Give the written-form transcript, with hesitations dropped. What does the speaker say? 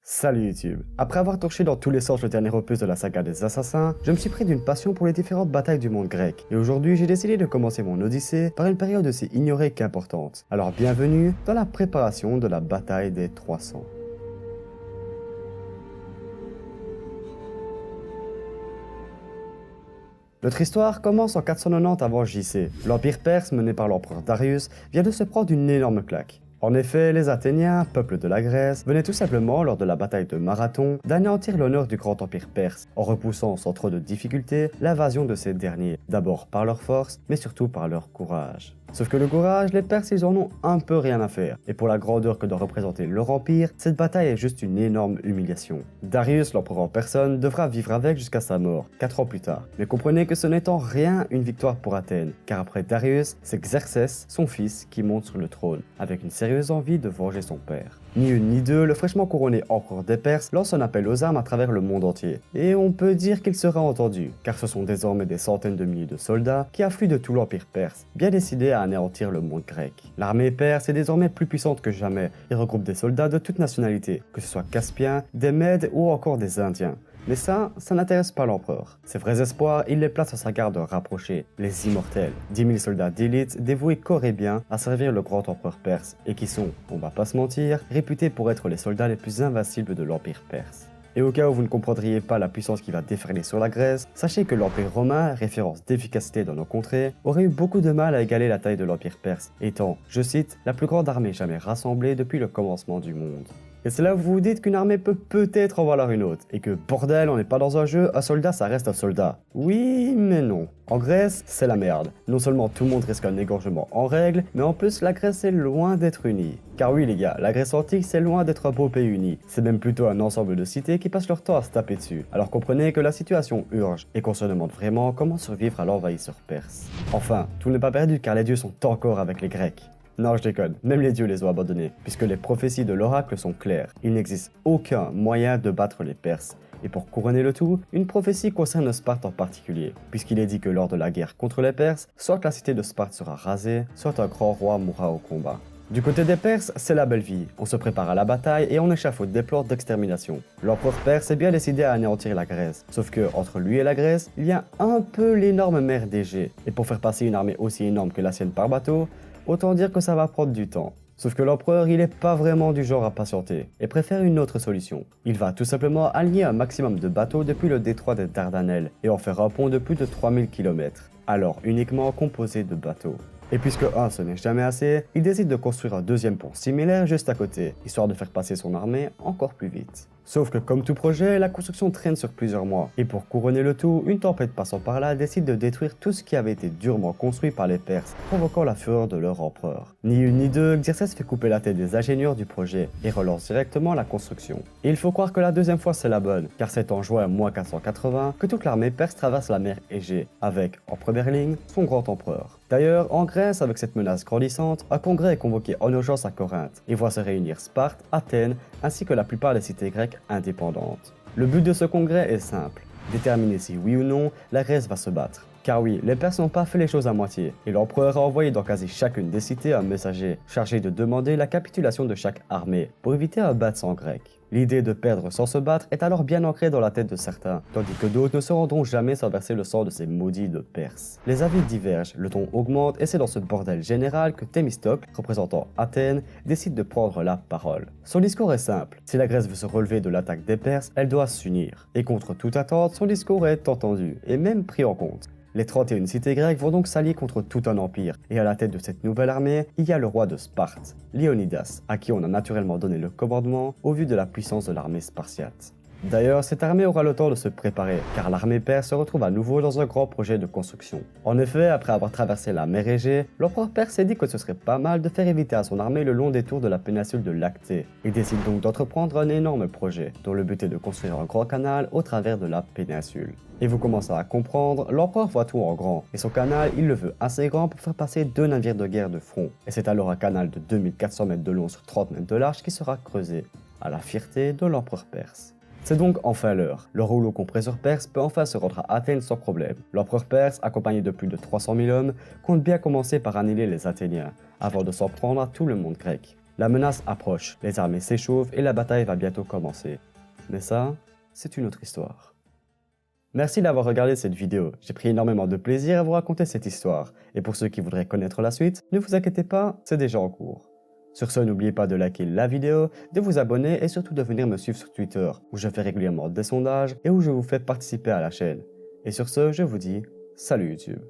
Salut YouTube. Après avoir torché dans tous les sens le dernier opus de la saga des assassins, je me suis pris d'une passion pour les différentes batailles du monde grec. Et aujourd'hui, j'ai décidé de commencer mon odyssée par une période aussi ignorée qu'importante. Alors bienvenue dans la préparation de la bataille des 300. Notre histoire commence en 490 avant JC. L'Empire perse mené par l'empereur Darius vient de se prendre une énorme claque. En effet, les Athéniens, peuple de la Grèce, venaient tout simplement, lors de la bataille de Marathon, d'anéantir l'honneur du grand empire perse, en repoussant sans trop de difficultés l'invasion de ces derniers, d'abord par leur force, mais surtout par leur courage. Sauf que le courage, les Perses, ils en ont un peu rien à faire, et pour la grandeur que doit représenter leur empire, cette bataille est juste une énorme humiliation. Darius, l'empereur en personne, devra vivre avec jusqu'à sa mort, 4 ans plus tard. Mais comprenez que ce n'est en rien une victoire pour Athènes, car après Darius, c'est Xerxès, son fils, qui monte sur le trône, avec une sérieuse envie de venger son père. Ni une ni deux, le fraîchement couronné empereur des Perses lance un appel aux armes à travers le monde entier. Et on peut dire qu'il sera entendu, car ce sont désormais des centaines de milliers de soldats qui affluent de tout l'empire perse, bien décidés à anéantir le monde grec. L'armée perse est désormais plus puissante que jamais et regroupe des soldats de toutes nationalités, que ce soit Caspiens, des Mèdes ou encore des Indiens. Mais ça n'intéresse pas l'empereur. Ses vrais espoirs, il les place à sa garde rapprochée, les immortels. 10 000 soldats d'élite dévoués corps et bien à servir le grand empereur perse, et qui sont, on va pas se mentir, réputés pour être les soldats les plus invincibles de l'empire perse. Et au cas où vous ne comprendriez pas la puissance qui va déferler sur la Grèce, sachez que l'Empire romain, référence d'efficacité dans nos contrées, aurait eu beaucoup de mal à égaler la taille de l'Empire perse, étant, je cite, la plus grande armée jamais rassemblée depuis le commencement du monde. Et c'est là où vous vous dites qu'une armée peut peut-être en valoir une autre, et que bordel, on n'est pas dans un jeu, un soldat ça reste un soldat. Oui, mais non. En Grèce, c'est la merde. Non seulement tout le monde risque un égorgement en règle, mais en plus la Grèce est loin d'être unie. Car oui les gars, la Grèce antique c'est loin d'être un beau pays uni, c'est même plutôt un ensemble de cités qui passent leur temps à se taper dessus. Alors comprenez que la situation urge, et qu'on se demande vraiment comment survivre à l'envahisseur perse. Enfin, tout n'est pas perdu car les dieux sont encore avec les Grecs. Non, je déconne, même les dieux les ont abandonnés, puisque les prophéties de l'oracle sont claires. Il n'existe aucun moyen de battre les Perses. Et pour couronner le tout, une prophétie concerne Sparte en particulier, puisqu'il est dit que lors de la guerre contre les Perses, soit la cité de Sparte sera rasée, soit un grand roi mourra au combat. Du côté des Perses, c'est la belle vie. On se prépare à la bataille et on échafaude des plans d'extermination. L'empereur perse est bien décidé à anéantir la Grèce. Sauf que, entre lui et la Grèce, il y a un peu l'énorme mer d'Égée. Et pour faire passer une armée aussi énorme que la sienne par bateau, autant dire que ça va prendre du temps. Sauf que l'empereur, il est pas vraiment du genre à patienter, et préfère une autre solution. Il va tout simplement aligner un maximum de bateaux depuis le détroit des Dardanelles, et en faire un pont de plus de 3000 km, alors uniquement composé de bateaux. Et puisque ce n'est jamais assez, il décide de construire un deuxième pont similaire juste à côté, histoire de faire passer son armée encore plus vite. Sauf que comme tout projet, la construction traîne sur plusieurs mois, et pour couronner le tout, une tempête passant par là décide de détruire tout ce qui avait été durement construit par les Perses, provoquant la fureur de leur empereur. Ni une ni deux, Xerxès fait couper la tête des ingénieurs du projet, et relance directement la construction. Et il faut croire que la deuxième fois c'est la bonne, car c'est en juin 480 que toute l'armée perse traverse la mer Égée, avec, en première ligne, son grand empereur. D'ailleurs, en Grèce, avec cette menace grandissante, un congrès est convoqué en urgence à Corinthe, et voit se réunir Sparte, Athènes, ainsi que la plupart des cités grecques indépendantes. Le but de ce congrès est simple, déterminer si oui ou non la Grèce va se battre. Car oui, les Perses n'ont pas fait les choses à moitié, et l'empereur a envoyé dans quasi chacune des cités un messager, chargé de demander la capitulation de chaque armée, pour éviter un battre grec. L'idée de perdre sans se battre est alors bien ancrée dans la tête de certains, tandis que d'autres ne se rendront jamais sans verser le sang de ces maudits de Perses. Les avis divergent, le ton augmente et c'est dans ce bordel général que Thémistocle, représentant Athènes, décide de prendre la parole. Son discours est simple, si la Grèce veut se relever de l'attaque des Perses, elle doit s'unir. Et contre toute attente, son discours est entendu, et même pris en compte. Les 31 cités grecques vont donc s'allier contre tout un empire, et à la tête de cette nouvelle armée, il y a le roi de Sparte, Léonidas, à qui on a naturellement donné le commandement au vu de la puissance de l'armée spartiate. D'ailleurs, cette armée aura le temps de se préparer, car l'armée perse se retrouve à nouveau dans un grand projet de construction. En effet, après avoir traversé la mer Égée, l'empereur perse s'est dit que ce serait pas mal de faire éviter à son armée le long des tours de la péninsule de Lactée. Il décide donc d'entreprendre un énorme projet, dont le but est de construire un grand canal au travers de la péninsule. Et vous commencez à comprendre, l'empereur voit tout en grand, et son canal, il le veut assez grand pour faire passer 2 navires de guerre de front. Et c'est alors un canal de 2400 mètres de long sur 30 mètres de large qui sera creusé, à la fierté de l'empereur perse. C'est donc enfin l'heure. Le rouleau compresseur perse peut enfin se rendre à Athènes sans problème. L'empereur perse, accompagné de plus de 300 000 hommes, compte bien commencer par annihiler les Athéniens, avant de s'en prendre à tout le monde grec. La menace approche, les armées s'échauffent et la bataille va bientôt commencer. Mais ça, c'est une autre histoire. Merci d'avoir regardé cette vidéo, j'ai pris énormément de plaisir à vous raconter cette histoire, et pour ceux qui voudraient connaître la suite, ne vous inquiétez pas, c'est déjà en cours. Sur ce, n'oubliez pas de liker la vidéo, de vous abonner et surtout de venir me suivre sur Twitter, où je fais régulièrement des sondages et où je vous fais participer à la chaîne. Et sur ce, je vous dis, salut YouTube.